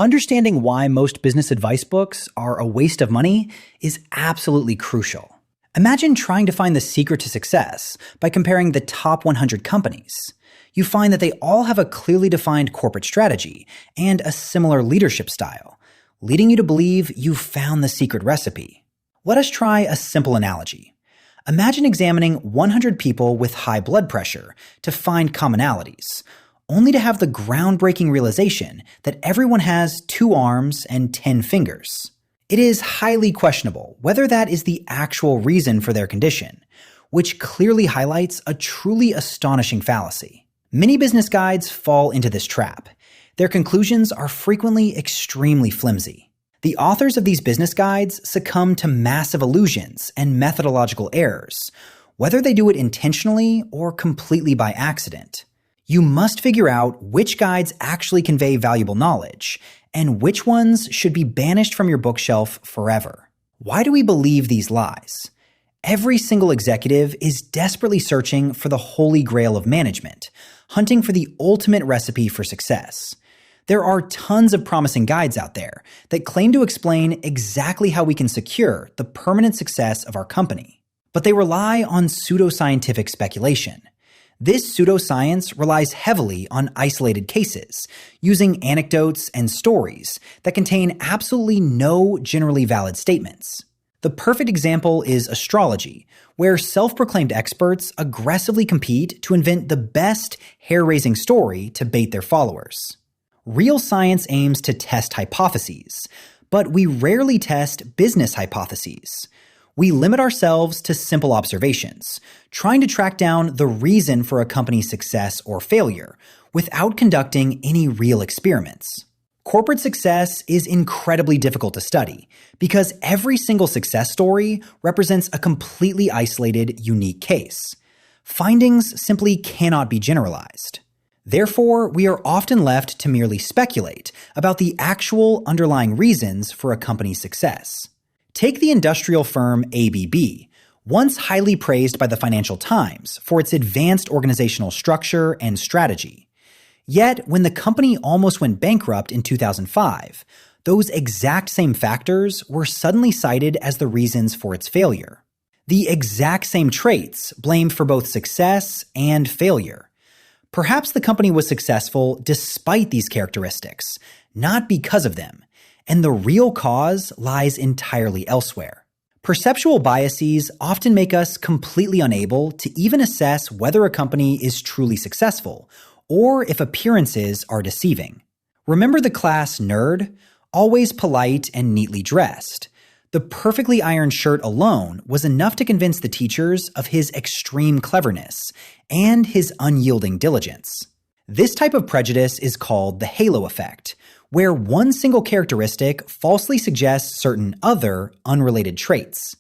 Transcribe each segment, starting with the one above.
Understanding why most business advice books are a waste of money is absolutely crucial. Imagine trying to find the secret to success by comparing the top 100 companies. You find that they all have a clearly defined corporate strategy and a similar leadership style, leading you to believe you've found the secret recipe. Let us try a simple analogy. Imagine examining 100 people with high blood pressure to find commonalities, only to have the groundbreaking realization that everyone has 2 arms and 10 fingers. It is highly questionable whether that is the actual reason for their condition, which clearly highlights a truly astonishing fallacy. Many business guides fall into this trap. Their conclusions are frequently extremely flimsy. The authors of these business guides succumb to massive illusions and methodological errors, whether they do it intentionally or completely by accident. You must figure out which guides actually convey valuable knowledge, and which ones should be banished from your bookshelf forever. Why do we believe these lies? Every single executive is desperately searching for the holy grail of management, hunting for the ultimate recipe for success. There are tons of promising guides out there that claim to explain exactly how we can secure the permanent success of our company. But they rely on pseudoscientific speculation. This pseudoscience relies heavily on isolated cases, using anecdotes and stories that contain absolutely no generally valid statements. The perfect example is astrology, where self-proclaimed experts aggressively compete to invent the best hair-raising story to bait their followers. Real science aims to test hypotheses, but we rarely test business hypotheses. We limit ourselves to simple observations, trying to track down the reason for a company's success or failure, without conducting any real experiments. Corporate success is incredibly difficult to study, because every single success story represents a completely isolated, unique case. Findings simply cannot be generalized. Therefore, we are often left to merely speculate about the actual underlying reasons for a company's success. Take the industrial firm ABB, once highly praised by the Financial Times for its advanced organizational structure and strategy. Yet, when the company almost went bankrupt in 2005, those exact same factors were suddenly cited as the reasons for its failure. The exact same traits blamed for both success and failure. Perhaps the company was successful despite these characteristics, not because of them, and the real cause lies entirely elsewhere. Perceptual biases often make us completely unable to even assess whether a company is truly successful, or if appearances are deceiving. Remember the class nerd? Always polite and neatly dressed. The perfectly ironed shirt alone was enough to convince the teachers of his extreme cleverness and his unyielding diligence. This type of prejudice is called the halo effect, where one single characteristic falsely suggests certain other, unrelated traits.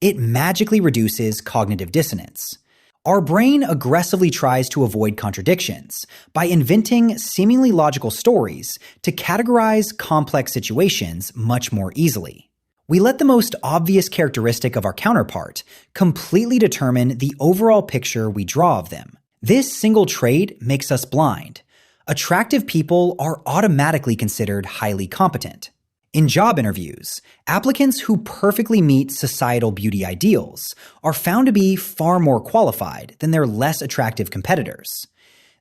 It magically reduces cognitive dissonance. Our brain aggressively tries to avoid contradictions by inventing seemingly logical stories to categorize complex situations much more easily. We let the most obvious characteristic of our counterpart completely determine the overall picture we draw of them. This single trait makes us blind. Attractive people are automatically considered highly competent. In job interviews, applicants who perfectly meet societal beauty ideals are found to be far more qualified than their less attractive competitors.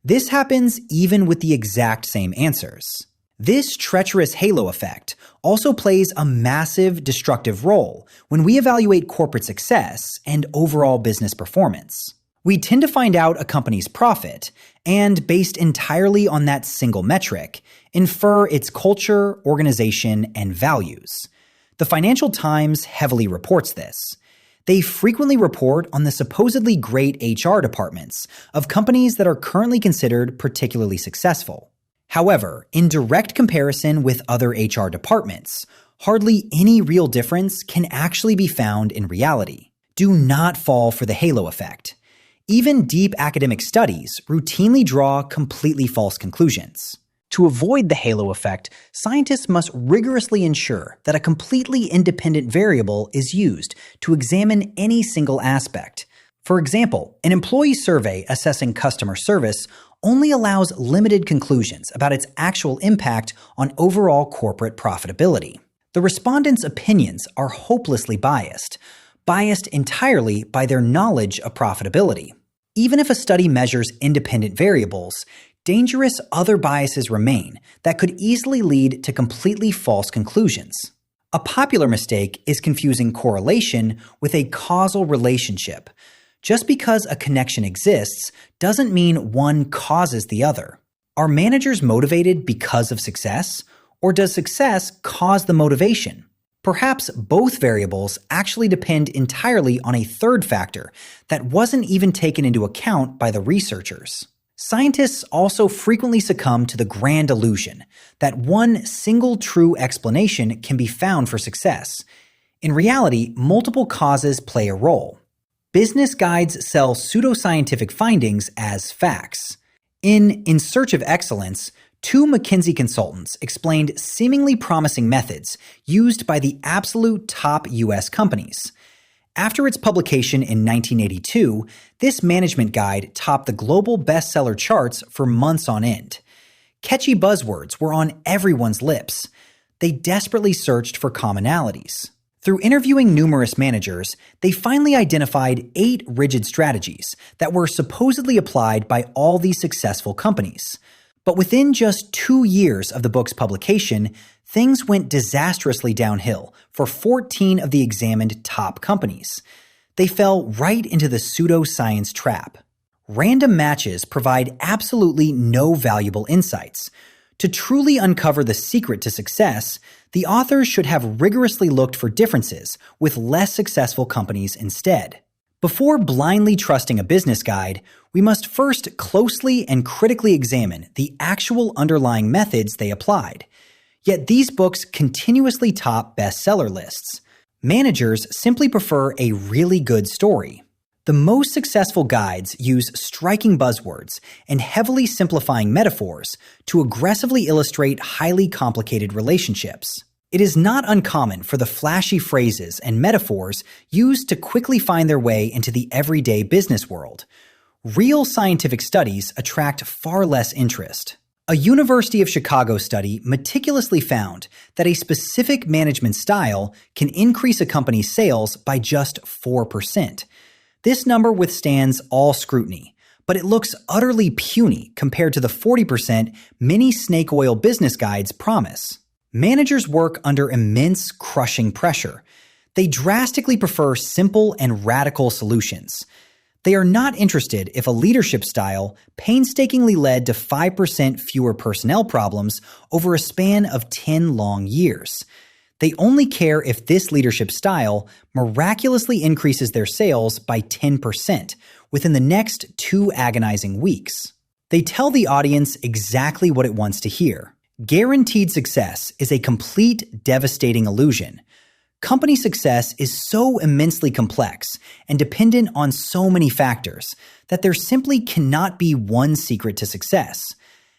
This happens even with the exact same answers. This treacherous halo effect also plays a massive destructive role when we evaluate corporate success and overall business performance. We tend to find out a company's profit and, based entirely on that single metric, infer its culture, organization, and values. The Financial Times heavily reports this. They frequently report on the supposedly great HR departments of companies that are currently considered particularly successful. However, in direct comparison with other HR departments, hardly any real difference can actually be found in reality. Do not fall for the halo effect. Even deep academic studies routinely draw completely false conclusions. To avoid the halo effect, scientists must rigorously ensure that a completely independent variable is used to examine any single aspect. For example, an employee survey assessing customer service only allows limited conclusions about its actual impact on overall corporate profitability. The respondents' opinions are hopelessly biased entirely by their knowledge of profitability. Even if a study measures independent variables, dangerous other biases remain that could easily lead to completely false conclusions. A popular mistake is confusing correlation with a causal relationship. Just because a connection exists doesn't mean one causes the other. Are managers motivated because of success, or does success cause the motivation? Perhaps both variables actually depend entirely on a third factor that wasn't even taken into account by the researchers. Scientists also frequently succumb to the grand illusion that one single true explanation can be found for success. In reality, multiple causes play a role. Business guides sell pseudoscientific findings as facts. In Search of Excellence, 2 McKinsey consultants explained seemingly promising methods used by the absolute top U.S. companies. After its publication in 1982, this management guide topped the global bestseller charts for months on end. Catchy buzzwords were on everyone's lips. They desperately searched for commonalities. Through interviewing numerous managers, they finally identified 8 rigid strategies that were supposedly applied by all these successful companies. But within just 2 years of the book's publication, things went disastrously downhill for 14 of the examined top companies. They fell right into the pseudoscience trap. Random matches provide absolutely no valuable insights. To truly uncover the secret to success, the authors should have rigorously looked for differences with less successful companies instead. Before blindly trusting a business guide, we must first closely and critically examine the actual underlying methods they applied. Yet these books continuously top bestseller lists. Managers simply prefer a really good story. The most successful guides use striking buzzwords and heavily simplifying metaphors to aggressively illustrate highly complicated relationships. It is not uncommon for the flashy phrases and metaphors used to quickly find their way into the everyday business world. Real scientific studies attract far less interest. A University of Chicago study meticulously found that a specific management style can increase a company's sales by just 4%. This number withstands all scrutiny, but it looks utterly puny compared to the 40% many snake oil business guides promise. Managers work under immense, crushing pressure. They drastically prefer simple and radical solutions. They are not interested if a leadership style painstakingly led to 5% fewer personnel problems over a span of 10 long years. They only care if this leadership style miraculously increases their sales by 10% within the next 2 agonizing weeks. They tell the audience exactly what it wants to hear. Guaranteed success is a complete, devastating illusion. Company success is so immensely complex and dependent on so many factors that there simply cannot be one secret to success.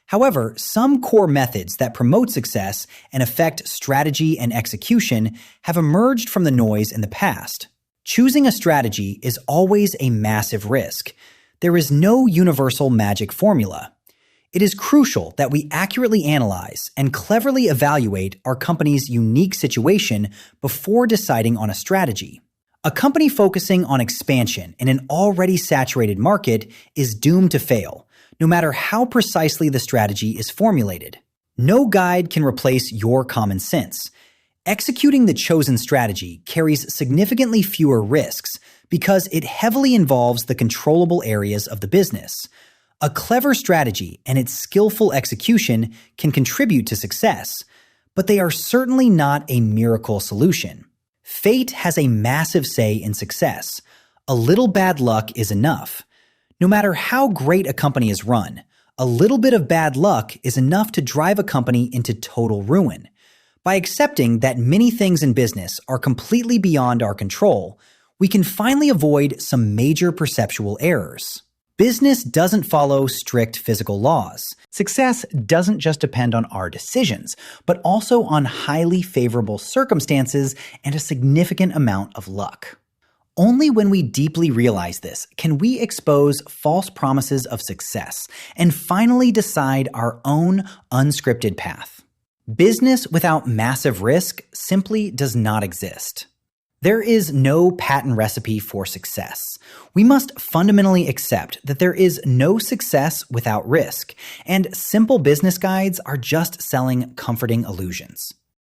However, some core methods that promote success and affect strategy and execution have emerged from the noise in the past. Choosing a strategy is always a massive risk. There is no universal magic formula. It is crucial that we accurately analyze and cleverly evaluate our company's unique situation before deciding on a strategy. A company focusing on expansion in an already saturated market is doomed to fail, no matter how precisely the strategy is formulated. No guide can replace your common sense. Executing the chosen strategy carries significantly fewer risks because it heavily involves the controllable areas of the business. A clever strategy and its skillful execution can contribute to success, but they are certainly not a miracle solution. Fate has a massive say in success. A little bad luck is enough. No matter how great a company is run, a little bit of bad luck is enough to drive a company into total ruin. By accepting that many things in business are completely beyond our control, we can finally avoid some major perceptual errors. Business doesn't follow strict physical laws. Success doesn't just depend on our decisions, but also on highly favorable circumstances and a significant amount of luck. Only when we deeply realize this can we expose false promises of success and finally decide our own unscripted path. Business without massive risk simply does not exist. There is no patent recipe for success. We must fundamentally accept that there is no success without risk, and simple business guides are just selling comforting illusions.